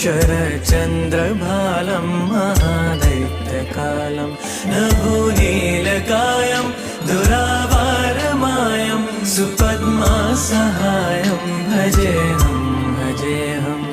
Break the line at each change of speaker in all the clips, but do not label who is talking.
शरचन्द्रभालं महादैत्यकालं नभोनीलकायं दुरावारमायं सुपद्मासहायं भजेऽहं भजेऽहम्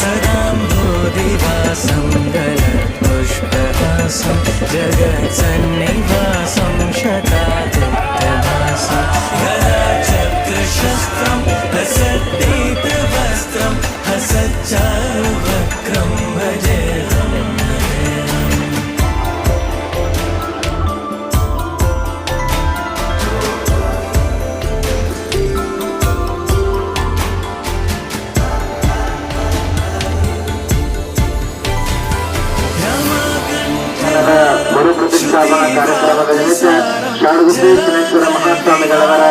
सदाम्भोधिवासं गलत्पुष्पहासं जगत्सन्निवासं शतादित्यभासं गदाचक्रशस्त्रं हसद्दीप्तवस्त्रं हसच्चारुवक्त्रं भजेऽहं
ಗುರು ಪ್ರತಿಷ್ಠಾಪನಾ ಕಾರ್ಯಕ್ರಮದ ನಿಮಿತ್ತ ಶಾಡುಗುಪ್ಪಿ ಶನೇಶ್ವರ ಮಹಾಸ್ವಾಮಿಗಳವರ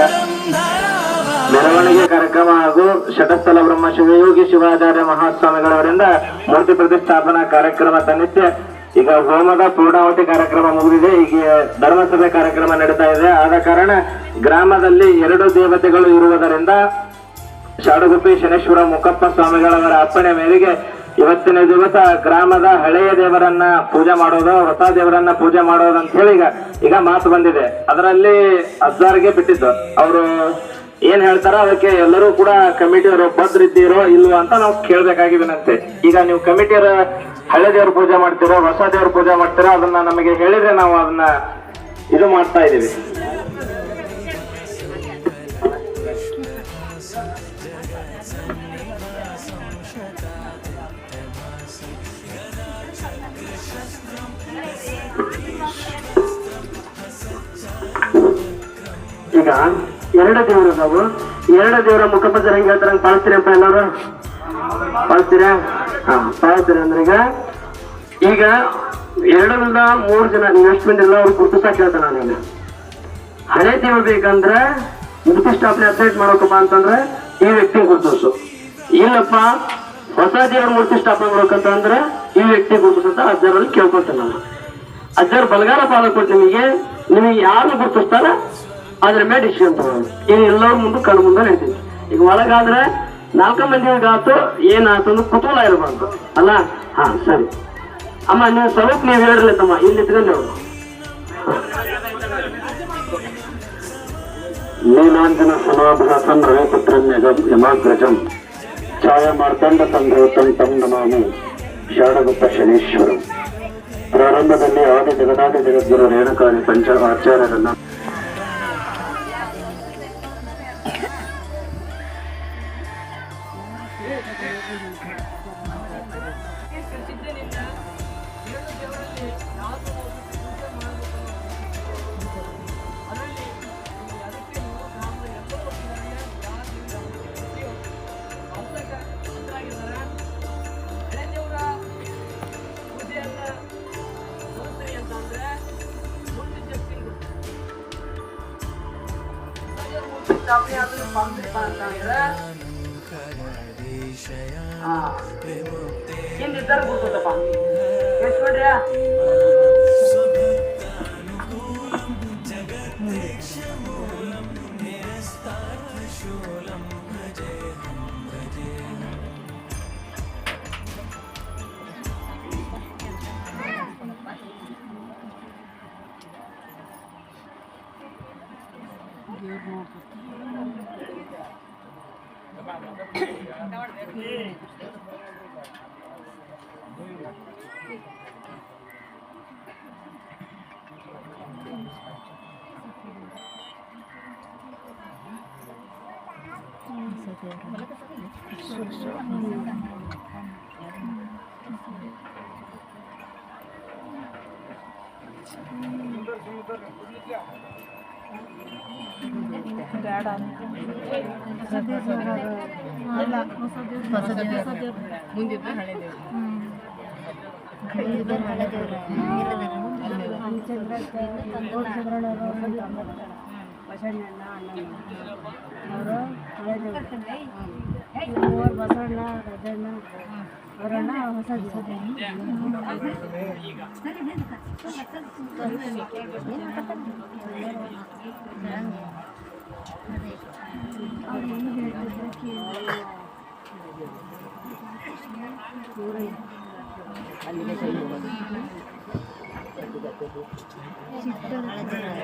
ಮೆರವಣಿಗೆ ಕಾರ್ಯಕ್ರಮ ಹಾಗೂ ಶಟಸ್ಥಲ ಬ್ರಹ್ಮ ಶಿವಯೋಗಿ ಶಿವಾಚಾರ್ಯ ಮಹಾಸ್ವಾಮಿಗಳವರಿಂದ ಮೂರ್ತಿ ಪ್ರತಿಷ್ಠಾಪನಾ ಕಾರ್ಯಕ್ರಮ ತನ್ನಿತ್ಯ ಈಗ ಹೋಮದ ಪೂರ್ಣಾವತಿ ಕಾರ್ಯಕ್ರಮ ಮುಗಿದಿದೆ. ಈಗ ಧರ್ಮಸಭೆ ಕಾರ್ಯಕ್ರಮ ನಡೀತಾ ಇದೆ. ಆದ ಕಾರಣ ಗ್ರಾಮದಲ್ಲಿ 2 ದೇವತೆಗಳು ಇರುವುದರಿಂದ ಶಾಡುಗುಪ್ಪಿ ಶನೇಶ್ವರ ಮುಖಪ್ಪ ಸ್ವಾಮಿಗಳವರ ಅಪ್ಪಣೆ ಮೇರೆಗೆ ಇವತ್ತಿನ ದಿವಸ ಗ್ರಾಮದ ಹಳೆಯ ದೇವರನ್ನ ಪೂಜೆ ಮಾಡೋದು, ಹೊಸ ದೇವರನ್ನ ಪೂಜೆ ಮಾಡೋದು ಅಂತ ಹೇಳಿ ಈಗ ಮಾತು ಬಂದಿದೆ. ಅದರಲ್ಲಿ ಅಜ್ಜಾರ್ಗೆ ಬಿಟ್ಟಿದ್ದು. ಅವರು ಏನ್ ಹೇಳ್ತಾರ ಅದಕ್ಕೆ ಎಲ್ಲರೂ ಕೂಡ ಕಮಿಟಿಯವರು ಬದ್ರಿದ್ದೀರೋ ಇಲ್ವೋ ಅಂತ ನಾವು ಕೇಳ್ಬೇಕಾಗಿದ್ದೀನಂತೆ. ಈಗ ನೀವು ಕಮಿಟಿಯರ ಹಳೆ ದೇವ್ರ ಪೂಜೆ ಮಾಡ್ತೀರೋ ಹೊಸ ದೇವ್ರ ಪೂಜೆ ಮಾಡ್ತೀರೋ ಅದನ್ನ ನಮಗೆ ಹೇಳಿದ್ರೆ ನಾವು ಅದನ್ನ ಇದು ಮಾಡ್ತಾ ಇದೀವಿ. ಈಗ 2 ದೇವರು ಅದಾವು. 2 ದೇವರ ಮುಖಪತ್ರ ಹೆಂಗ್ ಹೇಳ್ತಾರ ಪಾಲಿಸ್ತೀರಪ್ಪ ಎಲ್ಲರೂ? ಪಾಲಿಸ್ತೀರಾ? ಪಾಲಿಸ್ತೀರ ಅಂದ್ರೆ ಈಗ 2ರಿಂದ 3 ಜನ ನೀವು ಎಷ್ಟು ಮಂದಿ ಎಲ್ಲ ಅವ್ರು ಗುರುತಿಸಾಕ ಹೇಳ್ತಾನೆ. ನಾನೀಗ ಹಳೆ ದೇವ್ರು ಬೇಕಂದ್ರೆ ಪ್ರತಿಷ್ಠಾಪನೆ ಅಪ್ಡೇಟ್ ಮಾಡೋಕಪ್ಪ ಅಂತಂದ್ರೆ ಈ ವ್ಯಕ್ತಿ ಗುರುತಿಸು. ಇಲ್ಲಪ್ಪ ಹೊಸ ದೇವ್ರ ಮೂರ್ತಿ ಸ್ಥಾಪನೆ ಮಾಡ್ಬೇಕಂತಂದ್ರೆ ಈ ವ್ಯಕ್ತಿ ಗುರುತಿಸಂತ ಅಜ್ಜರಲ್ಲಿ ಕೇಳ್ಕೊತೇನೆ ನಾನು. ಅಜ್ಜರ್ ಬಲಗಾಲ ಪಾದ ಕೊಟ್ಟು ನಿಮಗೆ ಯಾರು ಗುರುತಿಸ್ತಾರ ಅದ್ರ ಮೇಲೆ ಡಿಸಿಷನ್ ತಗೋದು. ಈಗ ಎಲ್ಲರೂ ಮುಂದೆ ಕಣ್ಣು ಮುಂದೆ ನಡೀತೀವಿ. ಈಗ ಒಳಗಾದ್ರೆ 4 ಮಂದಿಗಾತು ಏನಾಯ್ತು ಅಂದ್ರೆ ಕುತೂಹಲ ಇರಬಾರ್ದು ಅಲ್ಲ. ಸರಿ ಅಮ್ಮ ನೀವು ಸ್ವಲ್ಪ ನೀವು ಹೇಳಿರ್ಲಿ ತಮ್ಮ ಇಲ್ಲಿ ಇಟ್ಕೊಂಡು ಹೇಳು. ನೀಲಾಂಜನ ಸಮಾಭಾಸಂ ರವಿಪುತ್ರನ್ಯಗಂ ಯಮಾಗ್ರಜಂ ಛಾಯ ಮಾರ್ತಾಂಡ ಸಂಭೂತಂ ತಂ ನಮಾಮಿ ಶಾಡುಗುಪ್ಪ ಶನೇಶ್ವರಂ. ಪ್ರಾರಂಭದಲ್ಲಿ ಆದಿ ಜಗದಾದಿ ಜಗದ್ಗುರು ರೇಣುಕಾದಿ ಪಂಚ ಆಚಾರ್ಯರನ್ನ ಹಿಂದಿದ್ದಾರೆ ಗುರುತಪ್ಪ ಎಷ್ಟು ನೋಡ್ರಿ. ಮುಂದಿದ್ದ ಹಳೆ
ಅವರು ಬಸವಣ್ಣ ರಾಜಣ್ಣ ಅವರನ್ನ ಹೊಸ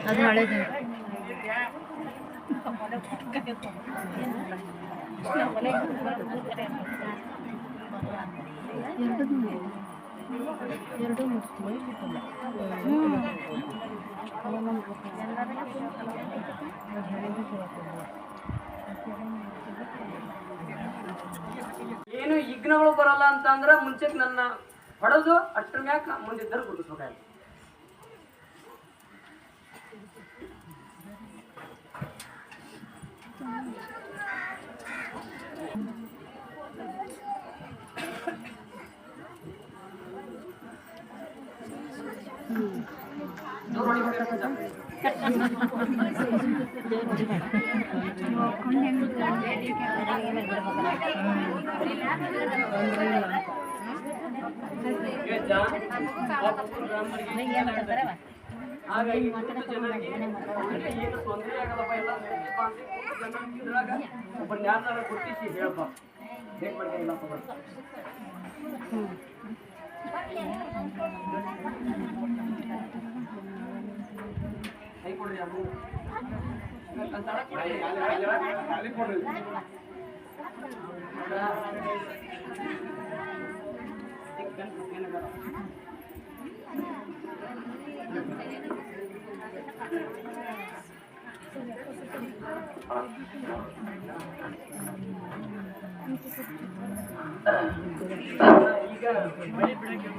ಅದು ಹಳೇದು. ಎರಡು ಮುಗಿಸ್ತೀವಿ.
ಏನು ವಿಘ್ನಗಳು ಬರಲ್ಲ ಅಂತ ಅಂದ್ರೆ ಮುಂಚೆಗೆ ನನ್ನ ಹೊಡೆದು ಅಷ್ಟ್ರ ಮ್ಯಾಕ ಮುಂದಿದ್ದರು ಗುರುತಿಸ್ಬೇಕಾಗಿ. ಹಾಗಾಗಿ ಜನರಿಗೆ ಏನು ತೊಂದರೆ ಆಗಲ್ಲಪ್ಪ, ಎಲ್ಲ ಒಬ್ಬ ಜ್ಞಾನ ಗುರುತಿಸಿ ಹೇಳಪ್ಪ, ಹೇಗೆ ಮಾಡ್ಕೊಂಡಿಲ್ಲಪ್ಪ ಬರ್ತ ಕೈಕೊಡ್ರಿ ಅದು ಕೊಡ್ರಿ. ಈಗ ಮಳೆ ಬಿಡಕ್ಕೆ